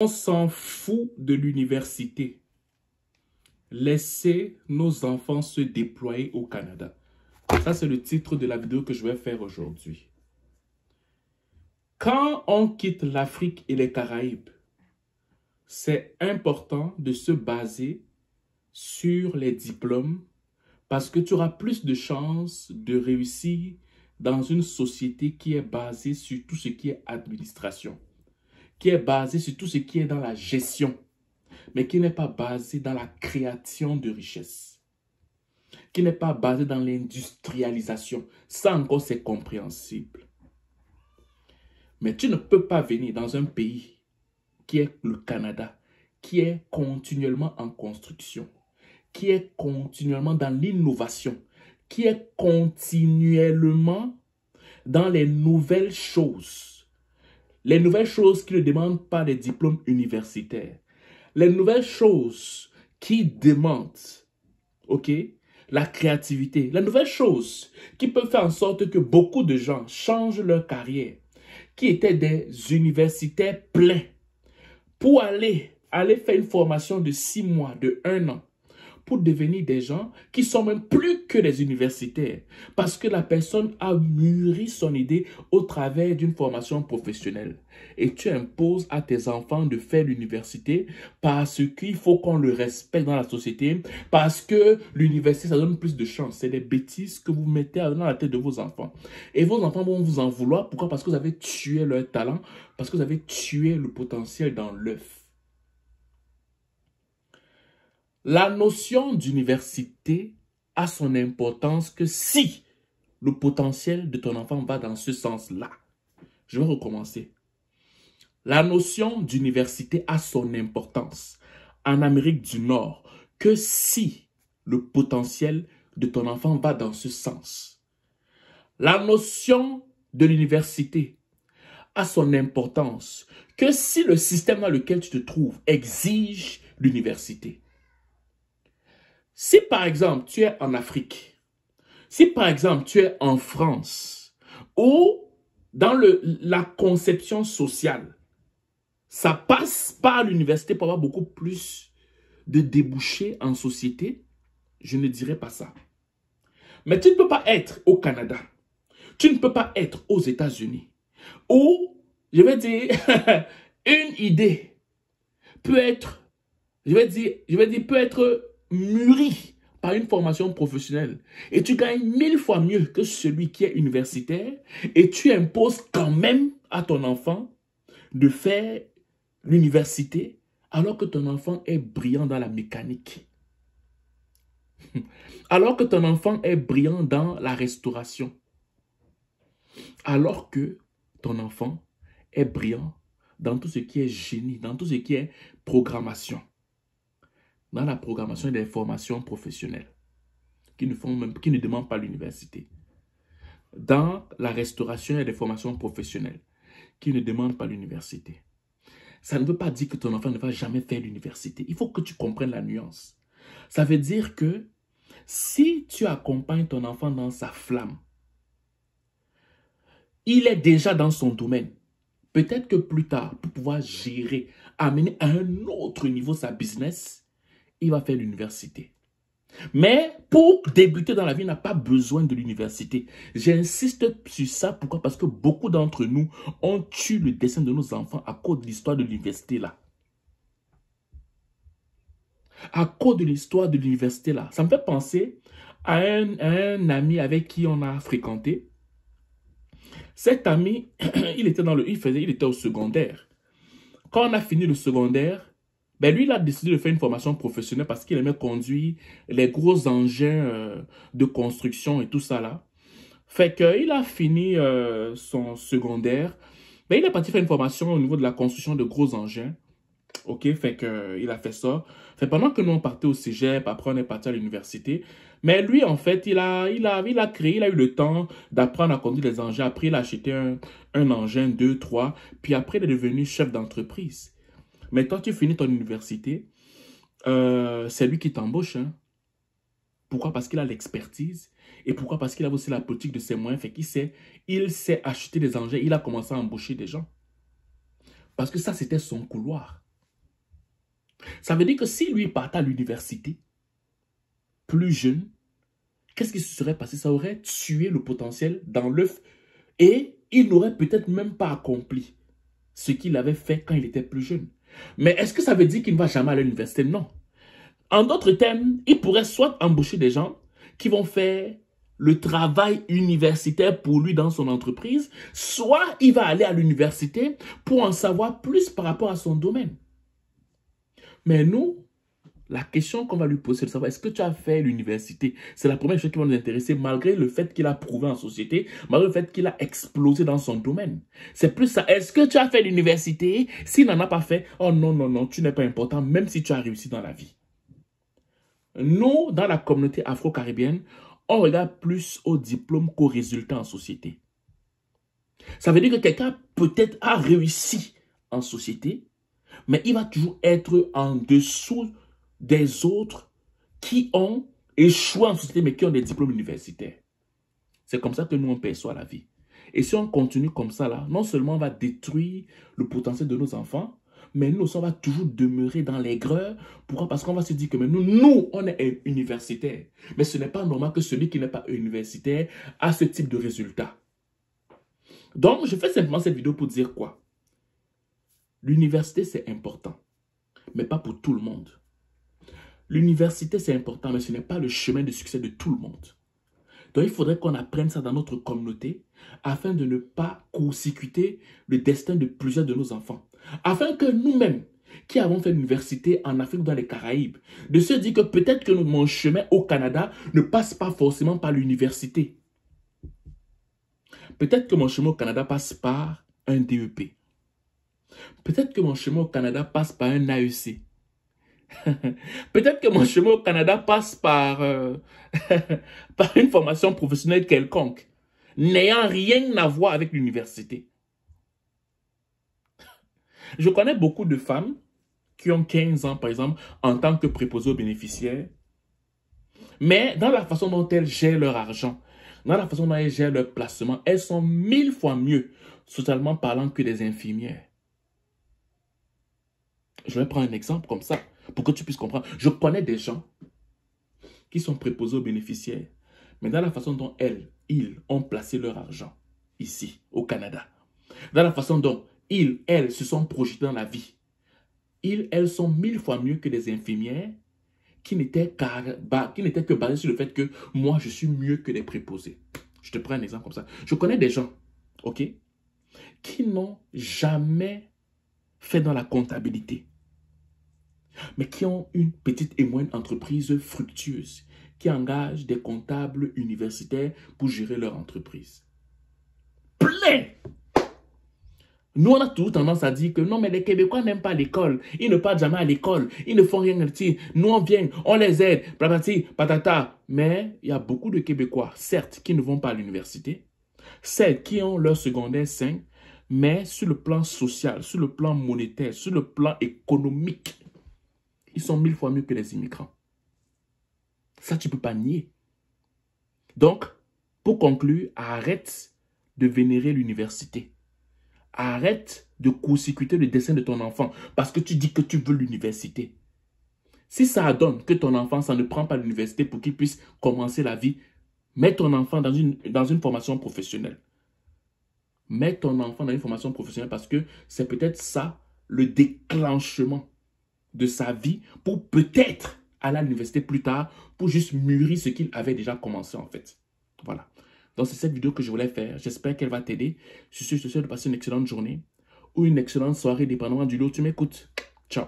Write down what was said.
On s'en fout de l'université. Laissez nos enfants se déployer au Canada. Ça, c'est le titre de la vidéo que je vais faire aujourd'hui. Quand on quitte l'Afrique et les Caraïbes, c'est important de se baser sur les diplômes parce que tu auras plus de chances de réussir dans une société qui est basée sur tout ce qui est administration, qui est basée sur tout ce qui est dans la gestion, mais qui n'est pas basée dans la création de richesses, qui n'est pas basée dans l'industrialisation. Ça encore, c'est compréhensible. Mais tu ne peux pas venir dans un pays qui est le Canada, qui est continuellement en construction, qui est continuellement dans l'innovation, qui est continuellement dans les nouvelles choses. Les nouvelles choses qui ne demandent pas des diplômes universitaires. Les nouvelles choses qui demandent, ok, la créativité. Les nouvelles choses qui peuvent faire en sorte que beaucoup de gens changent leur carrière, qui étaient des universitaires pleins, pour aller faire une formation de 6 mois, de 1 an, pour devenir des gens qui sont même plus que des universitaires. Parce que la personne a mûri son idée au travers d'une formation professionnelle. Et tu imposes à tes enfants de faire l'université parce qu'il faut qu'on le respecte dans la société. Parce que l'université, ça donne plus de chance. C'est des bêtises que vous mettez dans la tête de vos enfants. Et vos enfants vont vous en vouloir. Pourquoi? Parce que vous avez tué leur talent. Parce que vous avez tué le potentiel dans l'œuf. La notion d'université a son importance que si le potentiel de ton enfant va dans ce sens-là. Je vais recommencer. La notion d'université a son importance en Amérique du Nord que si le potentiel de ton enfant va dans ce sens. La notion de l'université a son importance que si le système dans lequel tu te trouves exige l'université. Si par exemple tu es en Afrique, si par exemple tu es en France, ou dans la conception sociale, ça passe par l'université pour avoir beaucoup plus de débouchés en société, je ne dirais pas ça. Mais tu ne peux pas être au Canada, tu ne peux pas être aux États-Unis, où, je vais dire, une idée peut être, peut être mûri par une formation professionnelle et tu gagnes 1000 fois mieux que celui qui est universitaire et tu imposes quand même à ton enfant de faire l'université alors que ton enfant est brillant dans la mécanique, alors que ton enfant est brillant dans la restauration, alors que ton enfant est brillant dans tout ce qui est génie, dans tout ce qui est programmation. Dans la programmation des formations professionnelles qui ne demandent pas l'université. Dans la restauration et des formations professionnelles qui ne demandent pas l'université. Ça ne veut pas dire que ton enfant ne va jamais faire l'université. Il faut que tu comprennes la nuance. Ça veut dire que si tu accompagnes ton enfant dans sa flamme, il est déjà dans son domaine. Peut-être que plus tard, pour pouvoir gérer, amener à un autre niveau sa business, il va faire l'université. Mais pour débuter dans la vie, il n'a pas besoin de l'université. J'insiste sur ça. Pourquoi? Parce que beaucoup d'entre nous ont tué le destin de nos enfants à cause de l'histoire de l'université là. À cause de l'histoire de l'université là. Ça me fait penser à un ami avec qui on a fréquenté. Cet ami, il était au secondaire. Quand on a fini le secondaire, ben lui, il a décidé de faire une formation professionnelle parce qu'il aimait conduire les gros engins de construction et tout ça là. Fait qu'il a fini son secondaire. Ben, il est parti faire une formation au niveau de la construction de gros engins. Ok, fait qu'il a fait ça. Fait pendant que nous on partait au cégep, après on est parti à l'université. Mais lui, en fait, il a eu le temps d'apprendre à conduire des engins. Après, il a acheté un engin, 2, 3. Puis après, il est devenu chef d'entreprise. Mais quand tu finis ton université, c'est lui qui t'embauche. Hein. Pourquoi? Parce qu'il a l'expertise. Et pourquoi? Parce qu'il a aussi la politique de ses moyens. Fait il sait acheter des engins. Il a commencé à embaucher des gens. Parce que ça, c'était son couloir. Ça veut dire que si lui partait à l'université, plus jeune, qu'est-ce qui se serait passé? Ça aurait tué le potentiel dans l'œuf et il n'aurait peut-être même pas accompli ce qu'il avait fait quand il était plus jeune. Mais est-ce que ça veut dire qu'il ne va jamais à l'université? Non. En d'autres termes, il pourrait soit embaucher des gens qui vont faire le travail universitaire pour lui dans son entreprise, soit il va aller à l'université pour en savoir plus par rapport à son domaine. Mais nous, la question qu'on va lui poser, c'est de savoir, est-ce que tu as fait l'université? C'est la première chose qui va nous intéresser, malgré le fait qu'il a prouvé en société, malgré le fait qu'il a explosé dans son domaine. C'est plus ça. Est-ce que tu as fait l'université? S'il n'en a pas fait, oh non, non, non, tu n'es pas important, même si tu as réussi dans la vie. Nous, dans la communauté afro-caribéenne, on regarde plus au diplôme qu'aux résultats en société. Ça veut dire que quelqu'un peut-être a réussi en société, mais il va toujours être en dessous des autres qui ont échoué en société, mais qui ont des diplômes universitaires. C'est comme ça que nous, on perçoit la vie. Et si on continue comme ça, là, non seulement on va détruire le potentiel de nos enfants, mais nous aussi, on va toujours demeurer dans l'aigreur. Pourquoi? Parce qu'on va se dire que nous, on est universitaire. Mais ce n'est pas normal que celui qui n'est pas universitaire a ce type de résultat. Donc, je fais simplement cette vidéo pour dire quoi? L'université, c'est important, mais pas pour tout le monde. L'université, c'est important, mais ce n'est pas le chemin de succès de tout le monde. Donc, il faudrait qu'on apprenne ça dans notre communauté afin de ne pas court-circuiter le destin de plusieurs de nos enfants. Afin que nous-mêmes, qui avons fait l'université en Afrique ou dans les Caraïbes, de se dire que peut-être que mon chemin au Canada ne passe pas forcément par l'université. Peut-être que mon chemin au Canada passe par un DEP. Peut-être que mon chemin au Canada passe par un AEC. Peut-être que mon chemin au Canada passe par, par une formation professionnelle quelconque, n'ayant rien à voir avec l'université. Je connais beaucoup de femmes qui ont 15 ans, par exemple, en tant que préposées aux bénéficiaires, mais dans la façon dont elles gèrent leur argent, dans la façon dont elles gèrent leur placement, elles sont 1000 fois mieux, socialement parlant, que les infirmières. Je vais prendre un exemple comme ça, pour que tu puisses comprendre. Je connais des gens qui sont préposés aux bénéficiaires, mais dans la façon dont ils ont placé leur argent ici, au Canada, dans la façon dont elles se sont projetées dans la vie, elles sont 1000 fois mieux que les infirmières qui n'étaient que basées sur le fait que moi, je suis mieux que les préposés. Je te prends un exemple comme ça. Je connais des gens, ok, qui n'ont jamais fait dans la comptabilité, mais qui ont une petite et moyenne entreprise fructueuse, qui engagent des comptables universitaires pour gérer leur entreprise. Plein! Nous, on a toujours tendance à dire que non, mais les Québécois n'aiment pas l'école. Ils ne partent jamais à l'école. Ils ne font rien. Nous, on vient, on les aide, patati, patata. Mais il y a beaucoup de Québécois, certes, qui ne vont pas à l'université, certes, qui ont leur secondaire 5, mais sur le plan social, sur le plan monétaire, sur le plan économique, ils sont 1000 fois mieux que les immigrants. Ça, tu ne peux pas nier. Donc, pour conclure, arrête de vénérer l'université. Arrête de court-circuiter le destin de ton enfant parce que tu dis que tu veux l'université. Si ça donne que ton enfant, ça ne prend pas l'université pour qu'il puisse commencer la vie, mets ton enfant dans une formation professionnelle. Mets ton enfant dans une formation professionnelle parce que c'est peut-être ça le déclenchement de sa vie pour peut-être aller à l'université plus tard pour juste mûrir ce qu'il avait déjà commencé en fait. Voilà. Donc, c'est cette vidéo que je voulais faire. J'espère qu'elle va t'aider. Je te souhaite de passer une excellente journée ou une excellente soirée, dépendamment du lieu où tu m'écoutes. Ciao.